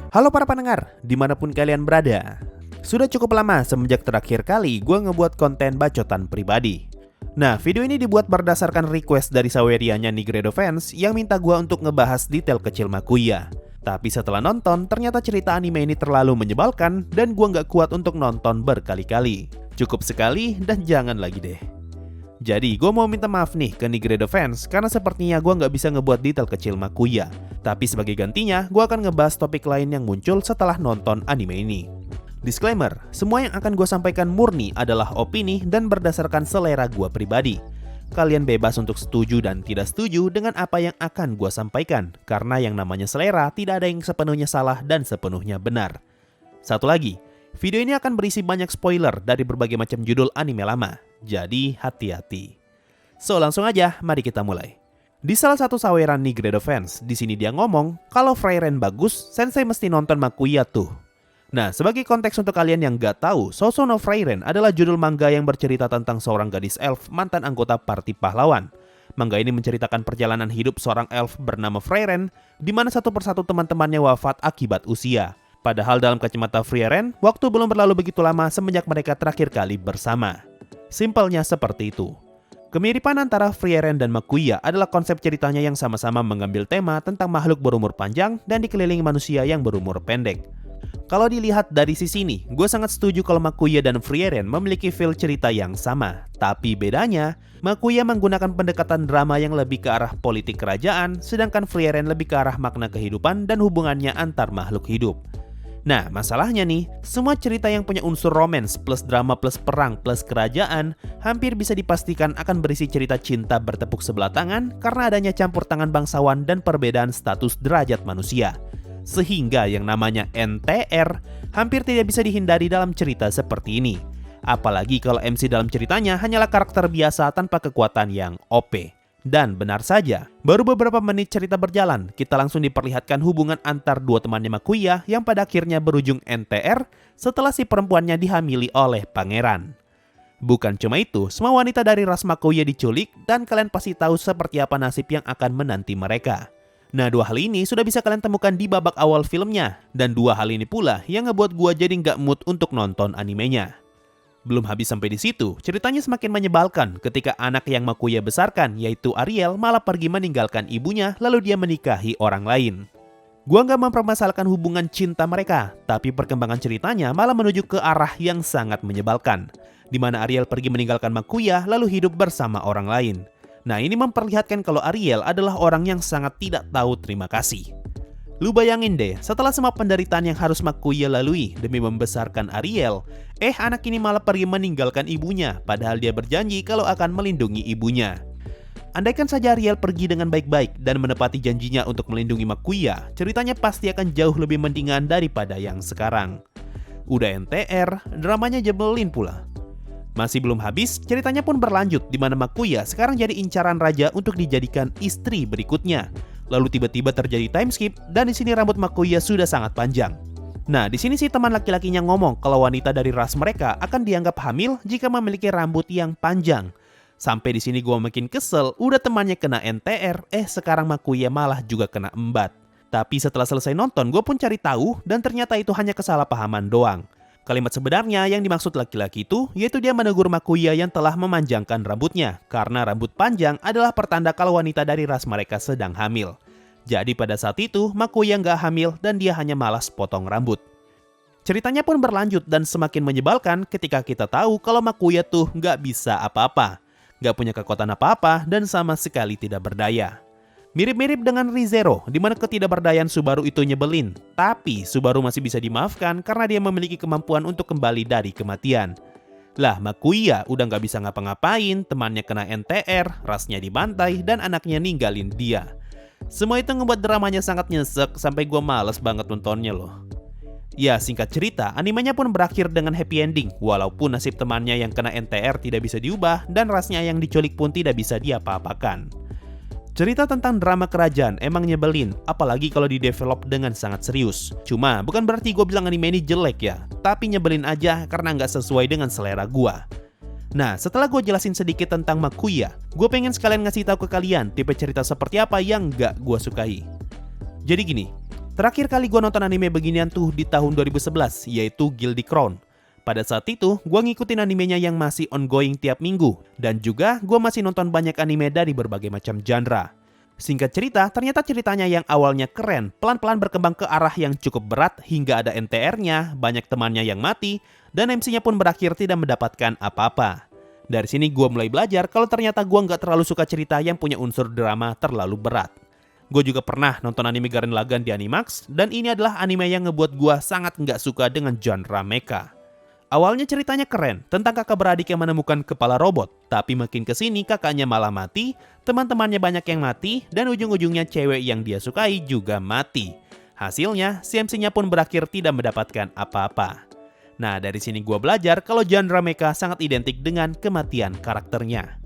Halo para pendengar, dimanapun kalian berada. Sudah cukup lama semenjak terakhir kali gue ngebuat konten bacotan pribadi. Nah, video ini dibuat berdasarkan request dari Sawerianya Nigredo fans yang minta gue untuk ngebahas detail kecil Makuya. Tapi setelah nonton, ternyata cerita anime ini terlalu menyebalkan dan gue nggak kuat untuk nonton berkali-kali. Cukup sekali dan jangan lagi deh. Jadi, gue mau minta maaf nih ke Nigredo fans karena sepertinya gue nggak bisa ngebuat detail kecil Makuya. Tapi sebagai gantinya, gue akan ngebahas topik lain yang muncul setelah nonton anime ini. Disclaimer, semua yang akan gue sampaikan murni adalah opini dan berdasarkan selera gue pribadi. Kalian bebas untuk setuju dan tidak setuju dengan apa yang akan gue sampaikan, karena yang namanya selera tidak ada yang sepenuhnya salah dan sepenuhnya benar. Satu lagi, video ini akan berisi banyak spoiler dari berbagai macam judul anime lama, jadi hati-hati. So, langsung aja, mari kita mulai. Di salah satu saweran Nigredo fans, di sini dia ngomong, kalau Frieren bagus, sensei mesti nonton Makuya tuh. Nah, sebagai konteks untuk kalian yang gak tahu, Sousou no Frieren adalah judul manga yang bercerita tentang seorang gadis elf mantan anggota parti pahlawan. Manga ini menceritakan perjalanan hidup seorang elf bernama Frieren, di mana satu persatu teman-temannya wafat akibat usia. Padahal dalam kacamata Frieren, waktu belum berlalu begitu lama semenjak mereka terakhir kali bersama. Simpelnya seperti itu. Kemiripan antara Frieren dan Makuya adalah konsep ceritanya yang sama-sama mengambil tema tentang makhluk berumur panjang dan dikelilingi manusia yang berumur pendek. Kalau dilihat dari sisi ini, gue sangat setuju kalau Makuya dan Frieren memiliki feel cerita yang sama. Tapi bedanya, Makuya menggunakan pendekatan drama yang lebih ke arah politik kerajaan, sedangkan Frieren lebih ke arah makna kehidupan dan hubungannya antar makhluk hidup. Nah, masalahnya nih, semua cerita yang punya unsur romance plus drama plus perang plus kerajaan hampir bisa dipastikan akan berisi cerita cinta bertepuk sebelah tangan karena adanya campur tangan bangsawan dan perbedaan status derajat manusia. Sehingga yang namanya NTR hampir tidak bisa dihindari dalam cerita seperti ini. Apalagi kalau MC dalam ceritanya hanyalah karakter biasa tanpa kekuatan yang OP. Dan benar saja, baru beberapa menit cerita berjalan, kita langsung diperlihatkan hubungan antar dua temannya Makuya yang pada akhirnya berujung NTR setelah si perempuannya dihamili oleh pangeran. Bukan cuma itu, semua wanita dari ras Makuya diculik dan kalian pasti tahu seperti apa nasib yang akan menanti mereka. Nah, dua hal ini sudah bisa kalian temukan di babak awal filmnya, dan dua hal ini pula yang ngebuat gua jadi nggak mood untuk nonton animenya. Belum habis sampai di situ, ceritanya semakin menyebalkan ketika anak yang Makuya besarkan, yaitu Ariel, malah pergi meninggalkan ibunya lalu dia menikahi orang lain. Gua nggak mempermasalahkan hubungan cinta mereka, tapi perkembangan ceritanya malah menuju ke arah yang sangat menyebalkan, di mana Ariel pergi meninggalkan Makuya lalu hidup bersama orang lain. Nah, ini memperlihatkan kalau Ariel adalah orang yang sangat tidak tahu terima kasih. Lu bayangin deh, setelah semua penderitaan yang harus Makuya lalui demi membesarkan Ariel, anak ini malah pergi meninggalkan ibunya, padahal dia berjanji kalau akan melindungi ibunya. Andaikan saja Ariel pergi dengan baik-baik dan menepati janjinya untuk melindungi Makuya, ceritanya pasti akan jauh lebih mendingan daripada yang sekarang. Udah NTR, dramanya jebelin pula. Masih belum habis, ceritanya pun berlanjut di mana Makuya sekarang jadi incaran raja untuk dijadikan istri berikutnya. Lalu tiba-tiba terjadi time skip dan di sini rambut Makuya sudah sangat panjang. Nah, di sini si teman laki-lakinya ngomong kalau wanita dari ras mereka akan dianggap hamil jika memiliki rambut yang panjang. Sampai di sini gua makin kesel, udah temannya kena NTR, sekarang Makuya malah juga kena embat. Tapi setelah selesai nonton, gue pun cari tahu dan ternyata itu hanya kesalahpahaman doang. Kalimat sebenarnya yang dimaksud laki-laki itu yaitu dia menegur Makuya yang telah memanjangkan rambutnya karena rambut panjang adalah pertanda kalau wanita dari ras mereka sedang hamil. Jadi pada saat itu Makuya nggak hamil dan dia hanya malas potong rambut. Ceritanya pun berlanjut dan semakin menyebalkan ketika kita tahu kalau Makuya tuh nggak bisa apa-apa, nggak punya kekuatan apa-apa dan sama sekali tidak berdaya. Mirip-mirip dengan ReZero, di mana ketidakberdayaan Subaru itu nyebelin. Tapi Subaru masih bisa dimaafkan karena dia memiliki kemampuan untuk kembali dari kematian. Lah, Makuya udah nggak bisa ngapa-ngapain, temannya kena NTR, rasnya dibantai, dan anaknya ninggalin dia. Semua itu ngebuat dramanya sangat nyesek sampai gue males banget nontonnya loh. Ya, singkat cerita, animenya pun berakhir dengan happy ending, walaupun nasib temannya yang kena NTR tidak bisa diubah dan rasnya yang diculik pun tidak bisa diapa-apakan. Cerita tentang drama kerajaan emang nyebelin, apalagi kalau di-develop dengan sangat serius. Cuma, bukan berarti gue bilang anime ini jelek ya, tapi nyebelin aja karena nggak sesuai dengan selera gue. Nah, setelah gue jelasin sedikit tentang Makuya, gue pengen sekalian ngasih tahu ke kalian tipe cerita seperti apa yang nggak gue sukai. Jadi gini, Terakhir kali gue nonton anime beginian tuh di tahun 2011, yaitu Guilty Crown. Pada saat itu, gue ngikutin animenya yang masih ongoing tiap minggu. Dan juga gue masih nonton banyak anime dari berbagai macam genre. Singkat cerita, ternyata ceritanya yang awalnya keren, pelan-pelan berkembang ke arah yang cukup berat hingga ada NTR-nya, banyak temannya yang mati, dan MC-nya pun berakhir tidak mendapatkan apa-apa. Dari sini gue mulai belajar kalau ternyata gue nggak terlalu suka cerita yang punya unsur drama terlalu berat. Gue juga pernah nonton anime Gurren Lagann di Animax, dan ini adalah anime yang ngebuat gue sangat nggak suka dengan genre mecha. Awalnya ceritanya keren, tentang kakak beradik yang menemukan kepala robot. Tapi makin kesini kakaknya malah mati, teman-temannya banyak yang mati, dan ujung-ujungnya cewek yang dia sukai juga mati. Hasilnya, si MC-nya pun berakhir tidak mendapatkan apa-apa. Nah, dari sini gue belajar kalau genre mecha sangat identik dengan kematian karakternya.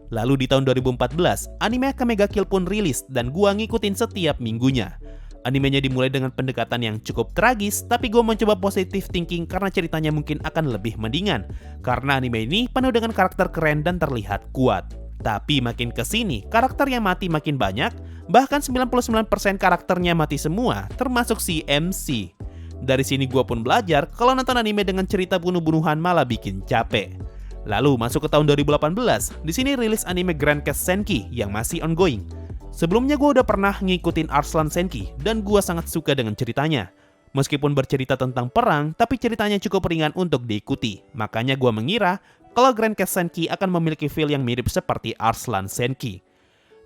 Lalu di tahun 2014, anime Kamega Kill pun rilis dan gue ngikutin setiap minggunya. Animenya dimulai dengan pendekatan yang cukup tragis, tapi gue mencoba positive thinking karena ceritanya mungkin akan lebih mendingan. Karena anime ini penuh dengan karakter keren dan terlihat kuat. Tapi makin kesini, karakter yang mati makin banyak, bahkan 99% karakternya mati semua, termasuk si MC. Dari sini gue pun belajar kalau nonton anime dengan cerita bunuh-bunuhan malah bikin capek. Lalu masuk ke tahun 2018, di sini rilis anime Grand Cast Senki yang masih ongoing. Sebelumnya gue udah pernah ngikutin Arslan Senki dan gue sangat suka dengan ceritanya. Meskipun bercerita tentang perang, tapi ceritanya cukup ringan untuk diikuti. Makanya gue mengira kalau Grand Cast Senki akan memiliki feel yang mirip seperti Arslan Senki.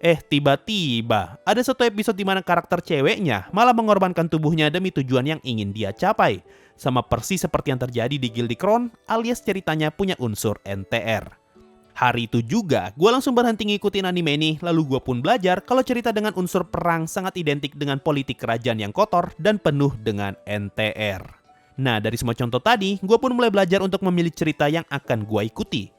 Tiba-tiba ada satu episode di mana karakter ceweknya malah mengorbankan tubuhnya demi tujuan yang ingin dia capai. Sama persis seperti yang terjadi di Guilty Crown, alias ceritanya punya unsur NTR. Hari itu juga, gue langsung berhenti ngikutin anime ini, lalu gue pun belajar kalau cerita dengan unsur perang sangat identik dengan politik kerajaan yang kotor dan penuh dengan NTR. Nah, dari semua contoh tadi, gue pun mulai belajar untuk memilih cerita yang akan gue ikuti.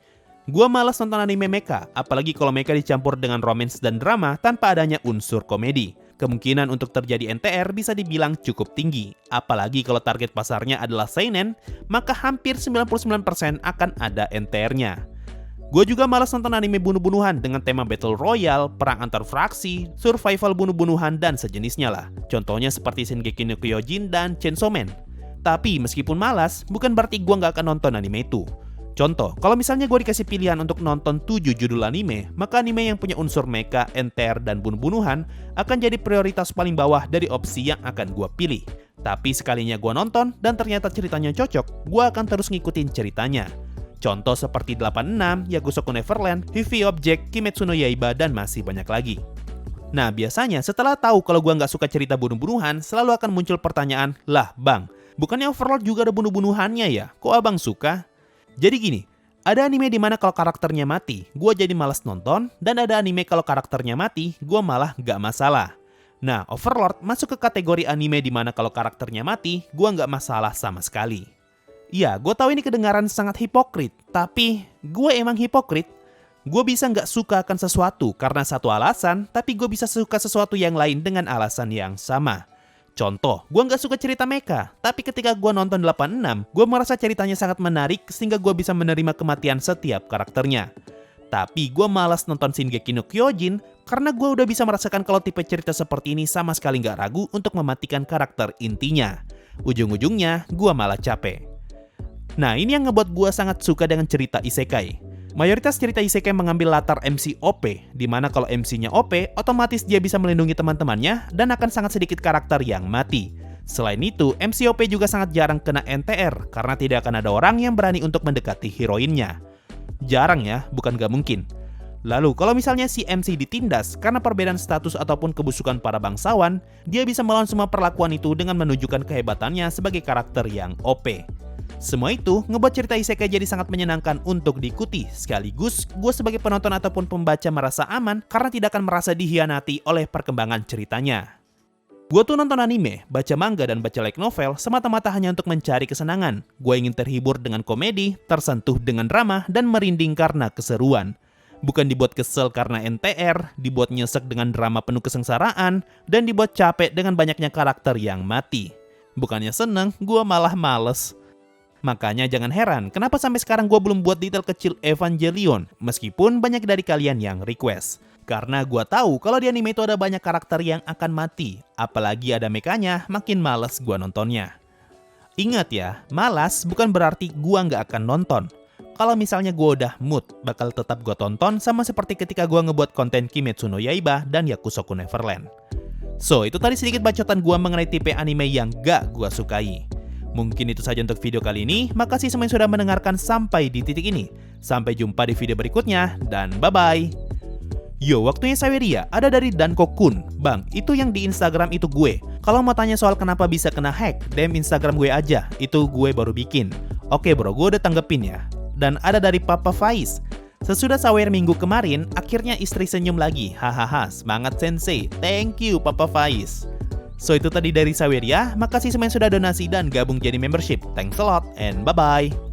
Gue malas nonton anime mecha, apalagi kalau mecha dicampur dengan romance dan drama tanpa adanya unsur komedi. Kemungkinan untuk terjadi NTR bisa dibilang cukup tinggi. Apalagi kalau target pasarnya adalah seinen, maka hampir 99% akan ada NTR-nya. Gue juga malas nonton anime bunuh-bunuhan dengan tema Battle Royale, perang antar fraksi, survival bunuh-bunuhan, dan sejenisnya lah. Contohnya seperti Shingeki no Kyojin dan Chainsaw Man. Tapi meskipun malas, bukan berarti gue nggak akan nonton anime itu. Contoh, kalau misalnya gue dikasih pilihan untuk nonton 7 judul anime, maka anime yang punya unsur mecha, NTR, dan bunuh-bunuhan akan jadi prioritas paling bawah dari opsi yang akan gue pilih. Tapi sekalinya gue nonton dan ternyata ceritanya cocok, gue akan terus ngikutin ceritanya. Contoh seperti 86, Yakusoku Neverland, Heavy Object, Kimetsu no Yaiba, dan masih banyak lagi. Nah, biasanya setelah tahu kalau gua nggak suka cerita bunuh-bunuhan, selalu akan muncul pertanyaan, lah bang, bukannya Overlord juga ada bunuh-bunuhannya ya? Kok abang suka? Jadi gini, ada anime di mana kalau karakternya mati, gua jadi malas nonton, dan ada anime kalau karakternya mati, gua malah nggak masalah. Nah, Overlord masuk ke kategori anime di mana kalau karakternya mati, gua nggak masalah sama sekali. Ya, gue tahu ini kedengaran sangat hipokrit, tapi gue emang hipokrit. Gue bisa nggak suka akan sesuatu karena satu alasan, tapi gue bisa suka sesuatu yang lain dengan alasan yang sama. Contoh, gue nggak suka cerita mecha, tapi ketika gue nonton 86, gue merasa ceritanya sangat menarik sehingga gue bisa menerima kematian setiap karakternya. Tapi gue malas nonton Shingeki no Kyojin karena gue udah bisa merasakan kalau tipe cerita seperti ini sama sekali nggak ragu untuk mematikan karakter intinya. Ujung-ujungnya, gue malah capek. Nah, ini yang ngebuat gue sangat suka dengan cerita isekai. Mayoritas cerita isekai mengambil latar MC OP, di mana kalau MC-nya OP, otomatis dia bisa melindungi teman-temannya dan akan sangat sedikit karakter yang mati. Selain itu, MC OP juga sangat jarang kena NTR, karena tidak akan ada orang yang berani untuk mendekati heroinnya. Jarang ya, bukan gak mungkin. Lalu, kalau misalnya si MC ditindas karena perbedaan status ataupun kebusukan para bangsawan, dia bisa melawan semua perlakuan itu dengan menunjukkan kehebatannya sebagai karakter yang OP. Semua itu ngebuat cerita isekai jadi sangat menyenangkan untuk diikuti. Sekaligus, gue sebagai penonton ataupun pembaca merasa aman karena tidak akan merasa dihianati oleh perkembangan ceritanya. Gue tuh nonton anime, baca manga, dan baca light novel semata-mata hanya untuk mencari kesenangan. Gue ingin terhibur dengan komedi, tersentuh dengan drama, dan merinding karena keseruan. Bukan dibuat kesel karena NTR, dibuat nyesek dengan drama penuh kesengsaraan, dan dibuat capek dengan banyaknya karakter yang mati. Bukannya seneng, gue malah males. Makanya jangan heran kenapa sampai sekarang gue belum buat detail kecil Evangelion, meskipun banyak dari kalian yang request. Karena gua tahu kalau di anime itu ada banyak karakter yang akan mati, apalagi ada mekanya, makin males gua nontonnya. Ingat ya, malas bukan berarti gua nggak akan nonton. Kalau misalnya gua udah mood, bakal tetap gua tonton sama seperti ketika gua ngebuat konten Kimetsu no Yaiba dan Yakusoku Neverland. So, itu tadi sedikit bacotan gua mengenai tipe anime yang gak gua sukai. Mungkin itu saja untuk video kali ini, makasih semua yang sudah mendengarkan sampai di titik ini. Sampai jumpa di video berikutnya, dan bye-bye! Yo, waktunya Saweria, ada dari Danko-kun. Bang, itu yang di Instagram itu gue. Kalau mau tanya soal kenapa bisa kena hack, DM Instagram gue aja, itu gue baru bikin. Oke bro, gue udah tanggepin ya. Dan ada dari Papa Faiz. Sesudah sawer minggu kemarin, akhirnya istri senyum lagi. Hahaha, semangat sensei. Thank you Papa Faiz. So itu tadi dari Saweria, makasih semua yang sudah donasi dan gabung jadi membership. Thanks a lot and bye-bye.